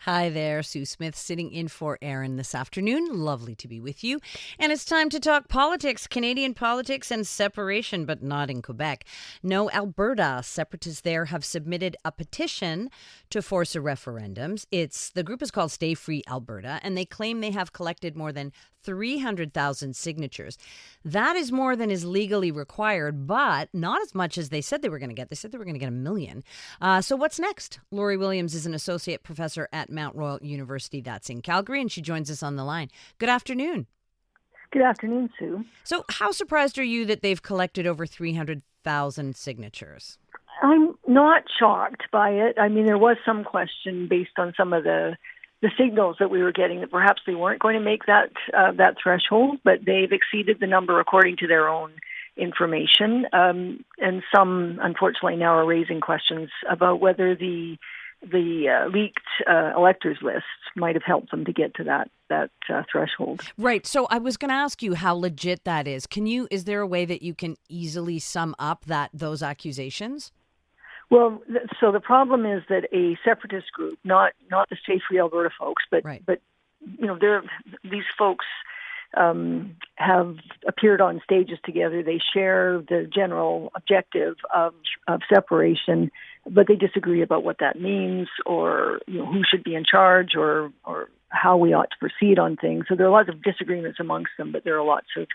Hi there, Sue Smith sitting in for Aaron this afternoon. Lovely to be with you. And it's time to talk politics, Canadian politics and separation, but not in Quebec. No, Alberta. Separatists there have submitted a petition to force a referendum. The group is called Stay Free Alberta, and they claim they have collected more than 300,000 signatures. That is more than is legally required, but not as much as they said they were going to get. They said they were going to get 1 million. So what's next? Lori Williams is an associate professor at Mount Royal University. That's in Calgary, and she joins us on the line. Good afternoon. Good afternoon, Sue. So how surprised are you that they've collected over 300,000 signatures? I'm not shocked by it. I mean, there was some question based on some of the signals that we were getting that perhaps they weren't going to make that threshold, but they've exceeded the number according to their own information. And some, unfortunately, now are raising questions about whether the leaked electors lists might have helped them to get to that threshold. Right. So I was going to ask you how legit that is. Is there a way that you can easily sum up those accusations? Well, so the problem is that a separatist group, not the Stay Free Alberta folks, but these folks have appeared on stages together. They share the general objective of separation, but they disagree about what that means, or who should be in charge, or how we ought to proceed on things. So there are lots of disagreements amongst them, but there are lots of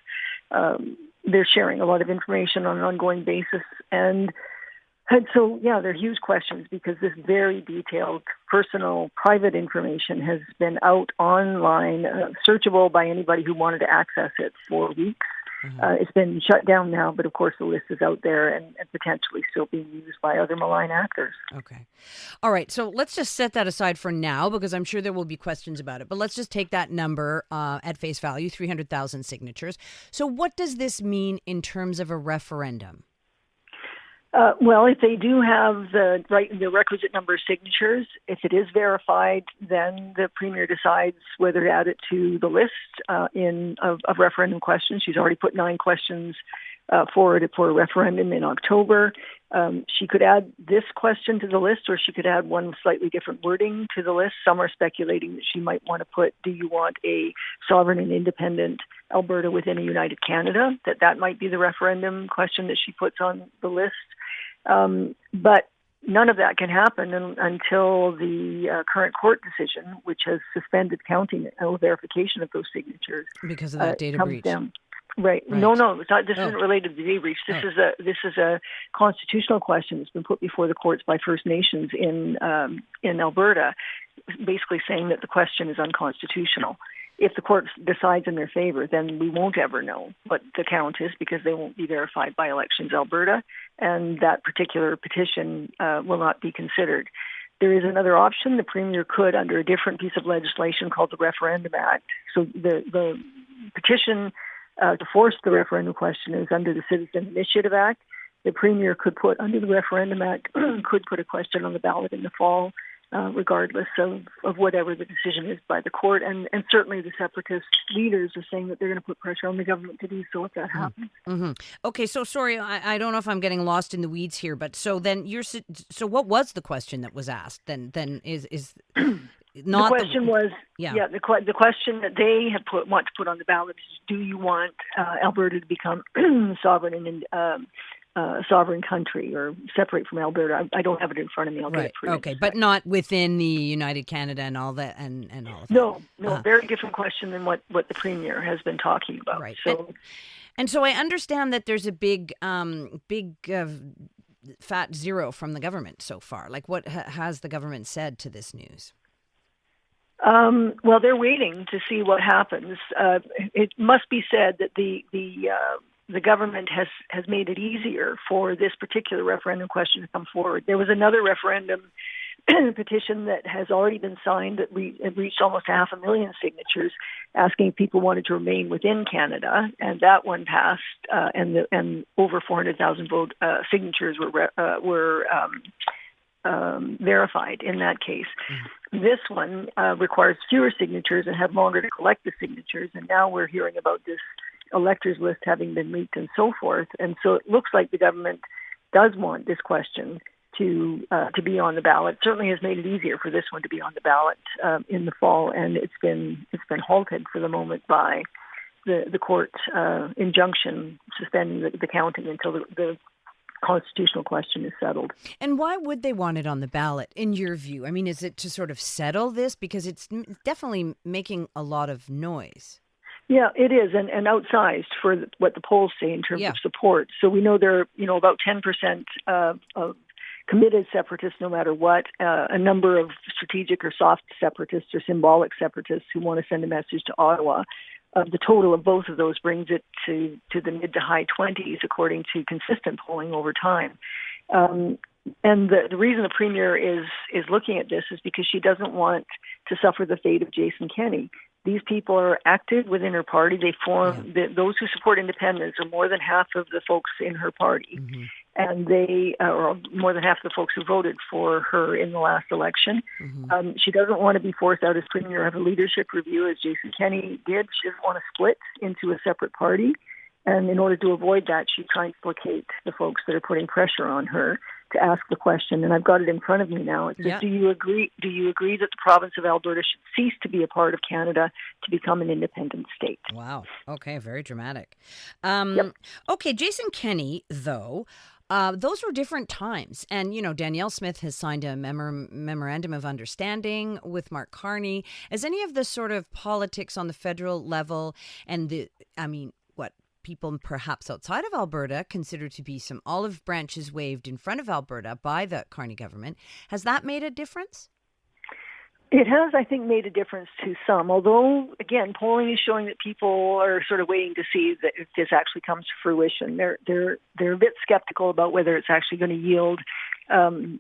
they're sharing a lot of information on an ongoing basis. And so, there are huge questions because this very detailed, personal, private information has been out online, searchable by anybody who wanted to access it for weeks. Mm-hmm. It's been shut down now, but of course the list is out there and potentially still being used by other malign actors. Okay. All right. So let's just set that aside for now because I'm sure there will be questions about it. But let's just take that number at face value, 300,000 signatures. So what does this mean in terms of a referendum? Well, if they do have the requisite number of signatures, if it is verified, then the Premier decides whether to add it to the list of referendum questions. She's already put 9 questions forward for a referendum in October. She could add this question to the list, or she could add one slightly different wording to the list. Some are speculating that she might want to put, do you want a sovereign and independent Alberta within a united Canada? That might be the referendum question that she puts on the list. But none of that can happen until the current court decision, which has suspended counting and verification of those signatures. Because of that data breach. Down. Right. No, it's not. This isn't related to the data breach. This is a constitutional question that's been put before the courts by First Nations in Alberta, basically saying that the question is unconstitutional. If the court decides in their favor, then we won't ever know what the count is because they won't be verified by Elections Alberta, and that particular petition will not be considered. There is another option. The Premier could, under a different piece of legislation called the Referendum Act. So the petition to force the referendum question is under the Citizen Initiative Act. The Premier could put, under the Referendum Act, could put a question on the ballot in the fall, regardless of whatever the decision is by the court. And certainly the separatist leaders are saying that they're going to put pressure on the government to do so if that happens. Mm-hmm. Okay, so sorry, I don't know if I'm getting lost in the weeds here, but so what was the question that was asked? Then is not the question the question that they have want to put on the ballot is, do you want Alberta to become sovereign and sovereign country or separate from Alberta? I don't have it in front of me. I'll get it for you. Okay, but not within the United Canada and all that and all of that. No, very different question than what the Premier has been talking about. Right. And so I understand that there's a big fat zero from the government so far. Like, what has the government said to this news? Well, they're waiting to see what happens. It must be said that the government has made it easier for this particular referendum question to come forward. There was another referendum petition that has already been signed that reached almost 500,000 signatures, asking if people wanted to remain within Canada, and that one passed, and over 400,000 signatures were verified in that case. Mm-hmm. This one requires fewer signatures and had longer to collect the signatures, and now we're hearing about this electors list having been leaked and so forth. And so it looks like the government does want this question to be on the ballot. Certainly has made it easier for this one to be on the ballot in the fall, and it's been halted for the moment by the court injunction suspending the counting until the constitutional question is settled. And why would they want it on the ballot, in your view? I mean, is it to sort of settle this? Because it's definitely making a lot of noise. Yeah, it is, and outsized for what the polls say in terms of support. So we know there are, about 10% of committed separatists, no matter what, a number of strategic or soft separatists or symbolic separatists who want to send a message to Ottawa. The total of both of those brings it to the mid to high 20s, according to consistent polling over time. And the reason the Premier is looking at this is because she doesn't want to suffer the fate of Jason Kenney. These people are active within her party. They form those who support independence are more than half of the folks in her party, and they are more than half of the folks who voted for her in the last election. She doesn't want to be forced out as Premier or have a leadership review as Jason Kenney did. She doesn't want to split into a separate party, and in order to avoid that, she's trying to placate the folks that are putting pressure on her to ask the question, and I've got it in front of me now. It says, do you agree that the province of Alberta should cease to be a part of Canada to become an independent state? Wow. Okay, very dramatic. Okay, Jason Kenney, though, those were different times. And, Danielle Smith has signed a memorandum of understanding with Mark Carney. As any of the sort of politics on the federal level and what people perhaps outside of Alberta consider to be some olive branches waved in front of Alberta by the Carney government, has that made a difference? It has, I think, made a difference to some, although, again, polling is showing that people are sort of waiting to see that if this actually comes to fruition. They're a bit skeptical about whether it's actually going to yield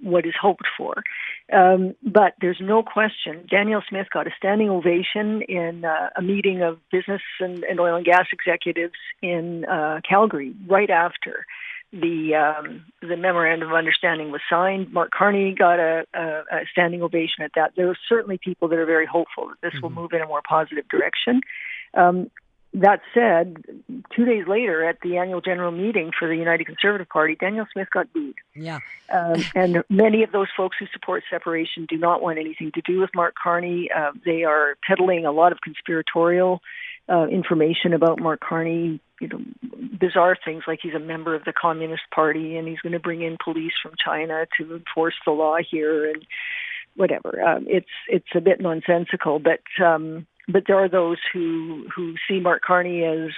what is hoped for. But there's no question, Danielle Smith got a standing ovation in a meeting of business and oil and gas executives in Calgary right after the memorandum of understanding was signed. Mark Carney got a standing ovation at that. There are certainly people that are very hopeful that this will move in a more positive direction. That said, 2 days later at the annual general meeting for the United Conservative Party, Danielle Smith got booed. Yeah. And many of those folks who support separation do not want anything to do with Mark Carney. They are peddling a lot of conspiratorial information about Mark Carney, bizarre things like he's a member of the Communist Party and he's going to bring in police from China to enforce the law here and whatever. It's a bit nonsensical, but there are those who see Mark Carney as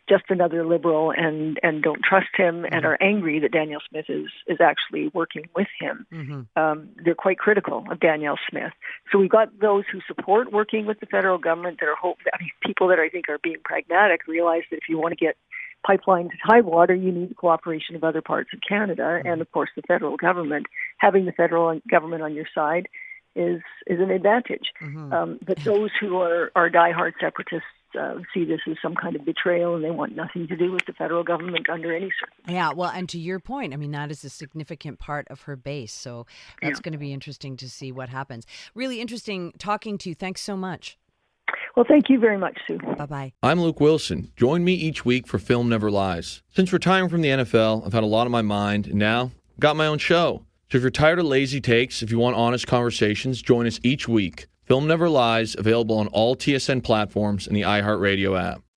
just another liberal and don't trust him and are angry that Danielle Smith is actually working with him. They're quite critical of Danielle Smith. So we've got those who support working with the federal government that are people that I think are being pragmatic, realize that if you want to get pipeline to tidewater, you need the cooperation of other parts of Canada and, of course, the federal government. Having the federal government on your side is an advantage. But those who are diehard separatists see this as some kind of betrayal, and they want nothing to do with the federal government under any circumstances. Yeah, well, and to your point, that is a significant part of her base. So that's going to be interesting to see what happens. Really interesting talking to you. Thanks so much. Well, thank you very much, Sue. Bye-bye. I'm Luke Wilson. Join me each week for Film Never Lies. Since retiring from the NFL, I've had a lot on my mind, and now I've got my own show. So if you're tired of lazy takes, if you want honest conversations, join us each week. Film Never Lies, available on all TSN platforms and the iHeartRadio app.